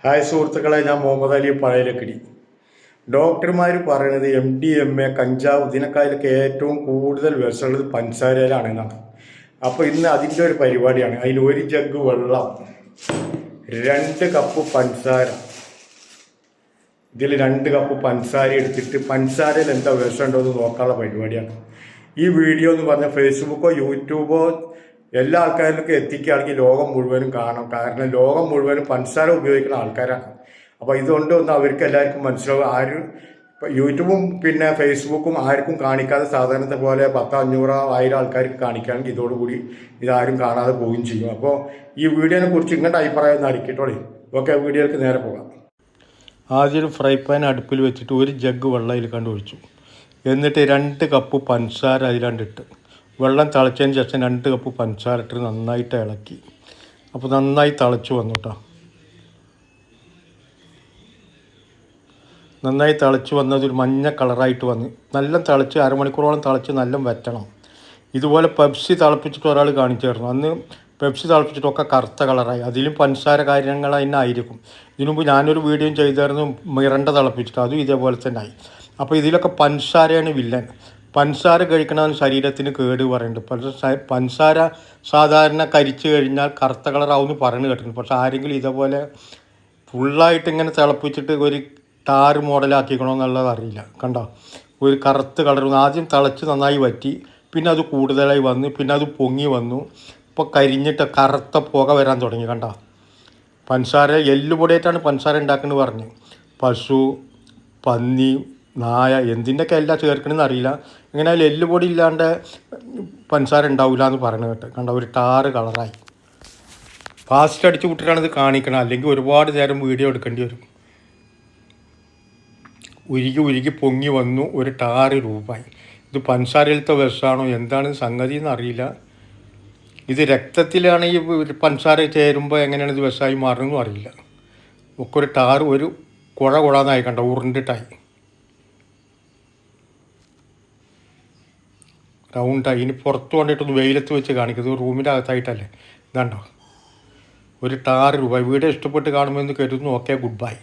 Hi സുഹൃത്തുക്കളെ, ഞാൻ മുഹമ്മദ് അലി പഴയലക്കിടി. ഡോക്ടർമാർ പറയുന്നത് MDMA, കഞ്ചാവ് ഇതിനേക്കാളൊക്കെ ഏറ്റവും കൂടുതൽ വിഷമുള്ളത് പഞ്ചസാരയിലാണെന്നാണ്. അപ്പോൾ ഇന്ന് അതിൻ്റെ ഒരു പരിപാടിയാണ്. അതിൽ 1 ജഗ് വെള്ളം, 2 കപ്പ് പഞ്ചസാര, ഇതിൽ 2 കപ്പ് പഞ്ചസാര എടുത്തിട്ട് പഞ്ചസാരയിൽ എന്താ വിഷമുണ്ടോ എന്ന് നോക്കാനുള്ള പരിപാടിയാണ്. ഈ വീഡിയോ എന്ന് പറഞ്ഞാൽ ഫേസ്ബുക്കോ യൂട്യൂബോ എല്ലാ ആൾക്കാരിലേക്ക് എത്തിക്കുകയാണെങ്കിൽ ലോകം മുഴുവനും കാണും. കാരണം ലോകം മുഴുവനും പഞ്ചസാര ഉപയോഗിക്കുന്ന ആൾക്കാരാണ്. അപ്പോൾ ഇതുകൊണ്ട് ഒന്ന് അവർക്ക് എല്ലാവർക്കും മനസ്സിലാവും. ആരും യൂട്യൂബും പിന്നെ ഫേസ്ബുക്കും ആർക്കും കാണിക്കാതെ സാധാരണത്തെ പോലെ 10, 500, 1000 ആൾക്കാർക്ക് കാണിക്കുകയാണെങ്കിൽ ഇതോടുകൂടി ഇതാരും കാണാതെ പോവുകയും ചെയ്യും. അപ്പോൾ ഈ വീഡിയോനെ കുറിച്ച് ഇങ്ങോട്ട് അഭിപ്രായം അറിയിക്കട്ടോളേ. ഓക്കെ, വീഡിയോയിലേക്ക് നേരെ പോകാം. ആദ്യം ഒരു ഫ്രൈ പാൻ അടുപ്പിൽ വെച്ചിട്ട് 1 ജഗ് വെള്ളം അതിൽ കണ്ട് ഒഴിച്ചു. എന്നിട്ട് 2 കപ്പ് പഞ്ചസാര അതിലാണ്ടിട്ട് വെള്ളം തിളച്ചതിന് ശേഷം 2 കപ്പ് പഞ്ചസാര ഇട്ട് നന്നായിട്ട് ഇളക്കി. അപ്പോൾ നന്നായി തിളച്ച് വന്നു കേട്ടോ. നന്നായി തിളച്ച് വന്നത് ഒരു മഞ്ഞ കളറായിട്ട് വന്ന് നല്ല തിളച്ച് അരമണിക്കൂറോളം തിളച്ച് നല്ല വറ്റണം. ഇതുപോലെ പെപ്സി തിളപ്പിച്ചിട്ട് ഒരാൾ കാണിച്ചായിരുന്നു. അന്ന് പെപ്സി തിളപ്പിച്ചിട്ടൊക്കെ കറുത്ത കളറായി. അതിലും പഞ്ചസാര കാര്യങ്ങൾ തന്നെ ആയിരിക്കും. ഇതിനു മുമ്പ് ഞാനൊരു വീഡിയോ ചെയ്തായിരുന്നു മിറണ്ട തിളപ്പിച്ചിട്ട്, അതും ഇതേപോലെ തന്നെ ആയി. അപ്പോൾ ഇതിലൊക്കെ പഞ്ചസാരയാണ് വില്ലൻ. പഞ്ചസാര കഴിക്കണമെന്ന് ശരീരത്തിന് കേട് പറയുന്നുണ്ട്. പഞ്ചസാര സാധാരണ കരിച്ച് കഴിഞ്ഞാൽ കറുത്ത കളറാവുമെന്ന് പറയുന്നത് കേട്ടിട്ടുണ്ട്. പക്ഷെ ആരെങ്കിലും ഇതേപോലെ ഫുള്ളായിട്ട് ഇങ്ങനെ തിളപ്പിച്ചിട്ട് ഒരു ടാറ് മോഡലാക്കിക്കണമെന്നുള്ളത് അറിയില്ല. കണ്ടോ, ഒരു കറുത്ത കളർ ആദ്യം തിളച്ച് നന്നായി വറ്റി, പിന്നെ അത് കൂടുതലായി വന്ന്, പിന്നെ അത് പൊങ്ങി വന്നു. ഇപ്പോൾ കരിഞ്ഞിട്ട് കറുത്ത പുക വരാൻ തുടങ്ങി. കണ്ടോ, പഞ്ചസാര എല്ലുപൊടിയായിട്ടാണ് പഞ്ചസാര ഉണ്ടാക്കുന്നത് പറഞ്ഞ്. പശു, പന്നി, നായ എന്തിൻ്റെയൊക്കെ എല്ലാം ചേർക്കണമെന്ന് അറിയില്ല. ഇങ്ങനെ എല്ലുപൊടി ഇല്ലാണ്ട് പഞ്ചസാര ഉണ്ടാവില്ല എന്ന് പറയുന്നത് കേട്ട്. കണ്ട, ഒരു ടാറ് കളറായി. ഫാസ്റ്റ് അടിച്ച് വിട്ടിട്ടാണ് ഇത് കാണിക്കണം, അല്ലെങ്കിൽ ഒരുപാട് നേരം വീഡിയോ എടുക്കേണ്ടി വരും. ഉരുകി പൊങ്ങി വന്നു, ഒരു ടാറ് രൂപമായി. ഇത് പഞ്ചസാരയിലത്തെ വിഷമാണോ എന്താണ് സംഗതി എന്നറിയില്ല. ഇത് രക്തത്തിലാണ് ഈ പഞ്ചസാര ചേരുമ്പോൾ എങ്ങനെയാണ് ഇത് വിഷമായി മാറുന്നതെന്നും അറിയില്ല. ഒക്കെ ഒരു ടാറ് ഒരു കുഴന്നായി. കണ്ട, ഉരുണ്ടിട്ടായി, റൗണ്ടായി. ഇനി പുറത്ത് കൊണ്ടിട്ടൊന്ന് വെയിലത്ത് വെച്ച് കാണിക്കുന്നത്, റൂമിൻ്റെ അകത്തായിട്ടല്ലേ. ഇതാണ്ടോ, ഒരു ടാറ് രൂപ. വീഡിയോ ഇഷ്ടപ്പെട്ട് കാണുമ്പോൾ എന്ന് കരുതുന്നു. Okay, good bye.